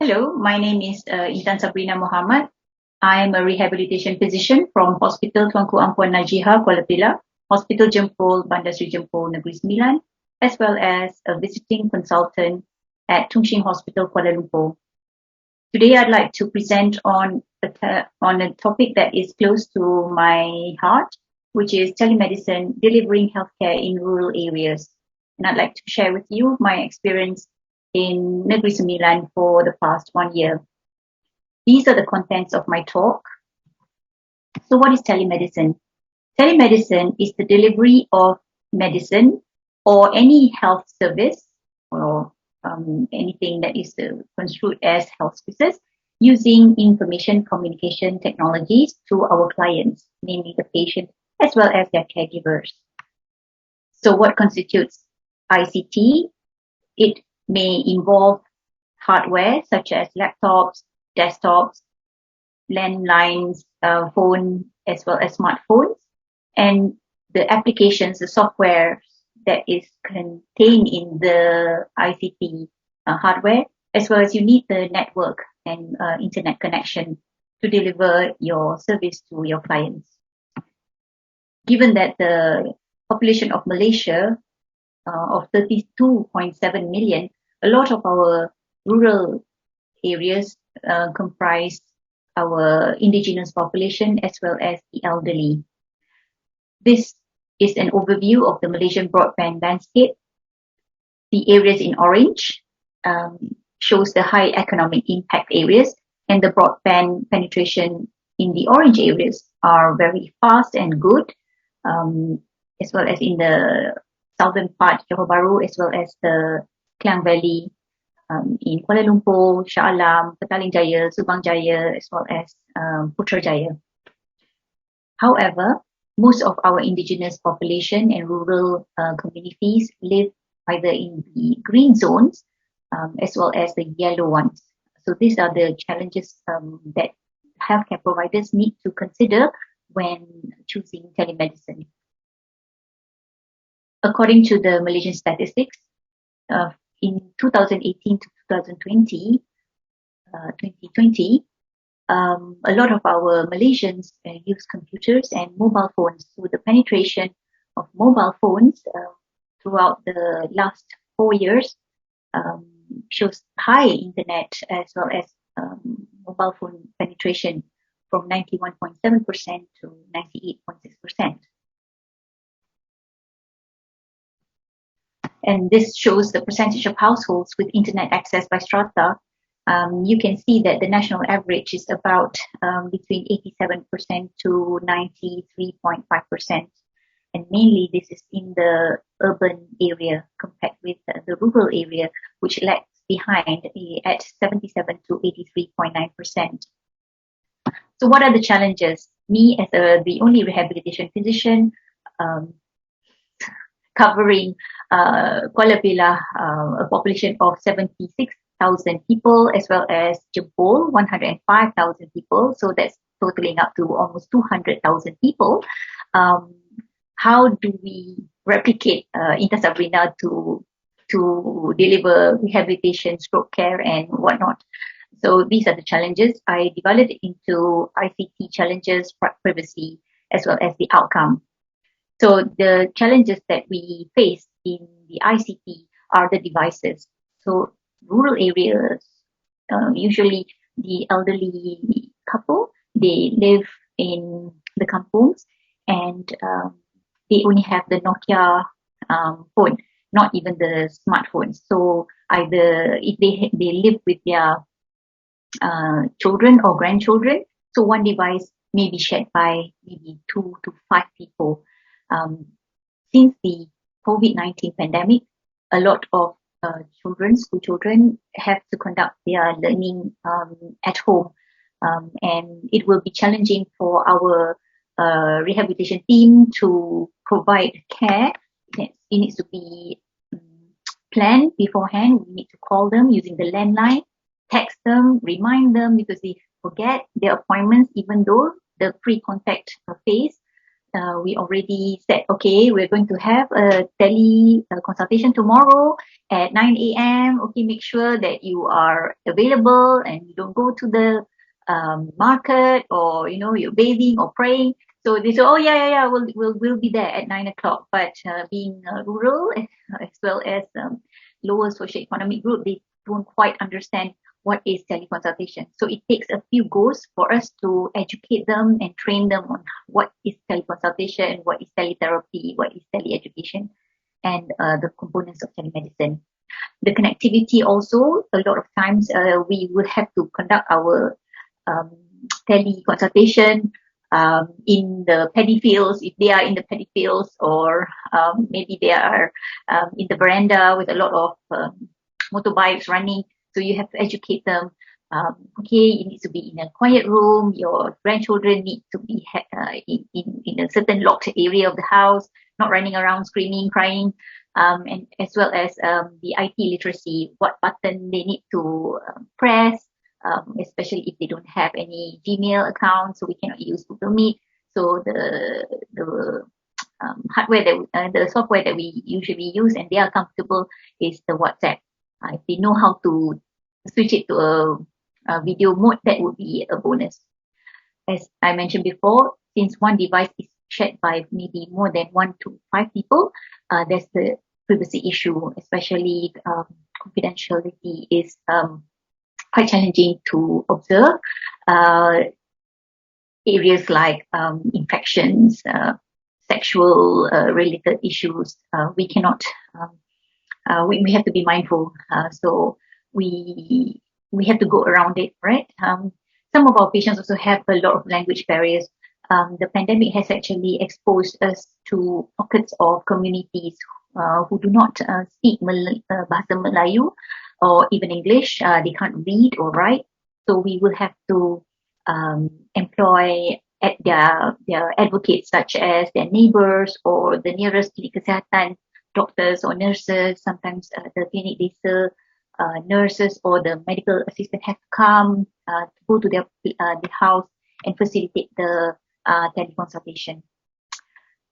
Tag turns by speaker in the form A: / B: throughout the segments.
A: Hello, my name is Intan Sabrina Muhammad. I am a rehabilitation physician from Hospital Tuanku Ampuan Najiha, Kuala Pilah, Hospital Jempol, Bandar Seri Jempol, Negeri Sembilan, as well as a visiting consultant at Tung Shing Hospital, Kuala Lumpur. Today, I'd like to present on a topic that is close to my heart, which is telemedicine delivering healthcare in rural areas. And I'd like to share with you my experience in Negeri Sembilan for the past 1 year. These are the contents of my talk. So what is telemedicine? Telemedicine is the delivery of medicine or any health service or anything that is construed as health services using information communication technologies to our clients, namely the patient as well as their caregivers. So what constitutes ICT? It may involve hardware such as laptops, desktops, landlines, phone, as well as smartphones, and the applications, the software that is contained in the ICT hardware, as well as you need the network and internet connection to deliver your service to your clients. Given that the population of Malaysia of 32.7 million, a lot of our rural areas comprise our indigenous population as well as the elderly. This is an overview of the Malaysian broadband landscape. The areas in orange shows the high economic impact areas, and the broadband penetration in the orange areas are very fast and good, as well as in the southern part, Johor Bahru, as well as the Klang Valley, in Kuala Lumpur, Shah Alam, Petaling Jaya, Subang Jaya, as well as Putrajaya. However, most of our indigenous population and rural communities live either in the green zones as well as the yellow ones. So these are the challenges that healthcare providers need to consider when choosing telemedicine. According to the Malaysian statistics, in 2018 to 2020, a lot of our Malaysians use computers and mobile phones. So the penetration of mobile phones throughout the last 4 years shows high internet as well as mobile phone penetration from 91.7% to 98.6%. And this shows the percentage of households with internet access by strata. You can see that the national average is about between 87% to 93.5%. And mainly this is in the urban area compared with the rural area, which lags behind at 77 to 83.9%. So what are the challenges? Me as the only rehabilitation physician covering Kuala Pilah, a population of 76,000 people, as well as Jempol, 105,000 people. So that's totaling up to almost 200,000 people. How do we replicate Intan Sabrina to deliver rehabilitation, stroke care, and whatnot? So these are the challenges. I divided it into ICT challenges, privacy, as well as the outcome. So the challenges that we face in the ICT are the devices. So rural areas, usually the elderly couple, they live in the kampungs and they only have the Nokia phone, not even the smartphones. So either if they live with their children or grandchildren, so one device may be shared by maybe 2 to 5 people. Since the COVID-19 pandemic, a lot of school children have to conduct their learning at home, and it will be challenging for our rehabilitation team to provide care. It needs to be planned beforehand. We need to call them using the landline, text them, remind them because they forget their appointments even though the pre-contact phase we already said, okay, we're going to have a tele consultation tomorrow at 9 a.m. Okay, make sure that you are available and you don't go to the market, or you're bathing or praying. So they say, oh yeah, we'll be there at 9 o'clock. But being rural as well as lower socioeconomic group, they don't quite understand what is teleconsultation. So it takes a few goes for us to educate them and train them on what is teleconsultation, what is teletherapy, what is teleeducation, and the components of telemedicine. The connectivity also, a lot of times we would have to conduct our um, teleconsultation in the paddy fields, if they are in the paddy fields, or maybe they are in the veranda with a lot of motorbikes running. So you have to educate them. Okay, it needs to be in a quiet room. Your grandchildren need to be in a certain locked area of the house, not running around screaming, crying, and as well as the IT literacy, what button they need to press, especially if they don't have any Gmail account, so we cannot use Google Meet. So the hardware the software that we usually use and they are comfortable is the WhatsApp. If they know how to switch it to a video mode, that would be a bonus. As I mentioned before, since one device is shared by maybe more than 1 to 5 people, there's the privacy issue, especially confidentiality is quite challenging to observe. Areas like infections, sexual related issues, we cannot, we have to be mindful. So we have to go around it, right? Some of our patients also have a lot of language barriers. The pandemic has actually exposed us to pockets of communities who do not speak Bahasa Melayu or even English. They can't read or write. So we will have to employ at their advocates, such as their neighbors or the nearest clinic kesihatan, doctors or nurses. Sometimes the clinic desa nurses or the medical assistant have to come to go to their house and facilitate the teleconsultation.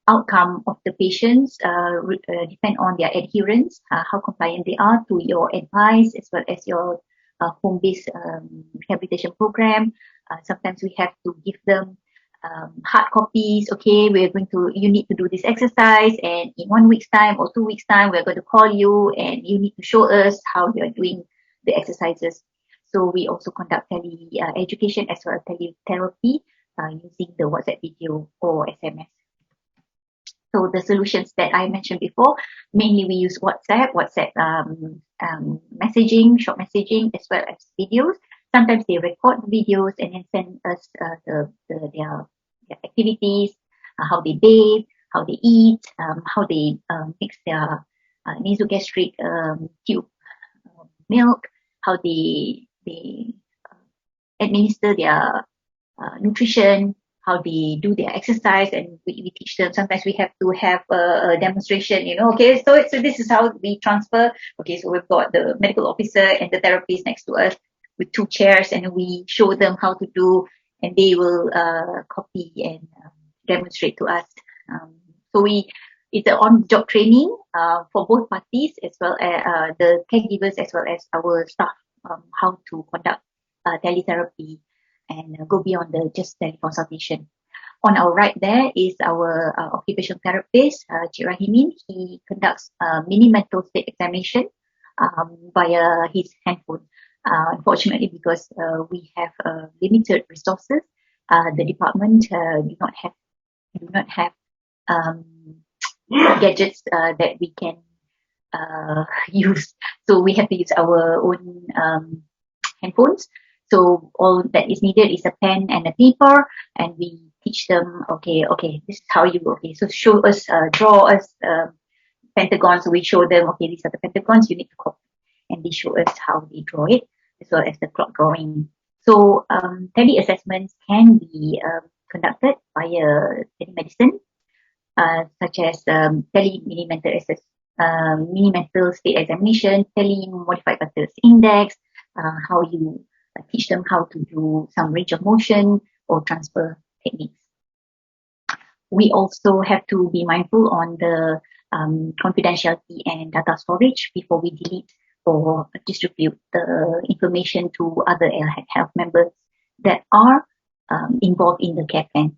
A: Outcome of the patients depend on their adherence, how compliant they are to your advice, as well as your home-based rehabilitation program. Sometimes we have to give them hard copies. Okay, you need to do this exercise, and in 1 week's time or 2 weeks' time, we're going to call you, and you need to show us how you're doing the exercises. So we also conduct education as well as teletherapy using the WhatsApp video or SMS. So the solutions that I mentioned before, mainly we use WhatsApp messaging, short messaging, as well as videos. Sometimes they record videos and then send us their activities, how they bathe, how they eat, how they mix their nasogastric tube milk, how they administer their nutrition, how they do their exercise, and we teach them. Sometimes we have to have a demonstration, okay, so this is how we transfer. Okay, so we've got the medical officer and the therapist next to us with 2 chairs, and we show them how to do, and they will copy and demonstrate to us. So it's an on-job training for both parties, as well as the caregivers as well as our staff, how to conduct teletherapy and go beyond the just teleconsultation. On our right there is our occupational therapist, Cik Rahimin. He conducts mini mental state examination via his handphone. Unfortunately, because we have limited resources, the department do not have gadgets that we can use. So we have to use our own handphones. So all that is needed is a pen and a paper, and we teach them, okay, this is how you go. Okay, so show us, draw us pentagons. So we show them, okay, these are the pentagons, you need to copy. And they show us how they draw it, as well as the clock drawing. So tele-assessments can be conducted via telemedicine, such as mini-mental state examination, tele-modified Bartels index, how you teach them how to do some range of motion or transfer techniques. We also have to be mindful on the confidentiality and data storage before we delete or distribute the information to other allied health members that are involved in the care plan.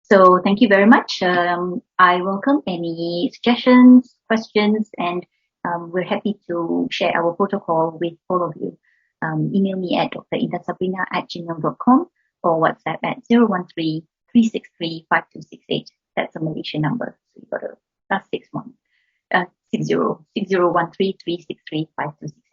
A: So thank you very much. I welcome any suggestions, questions, and we're happy to share our protocol with all of you. Email me at drintansabrina@gmail.com or WhatsApp at 013-363-5268. That's a Malaysian number. So you got a +61 60 6013 363 5268.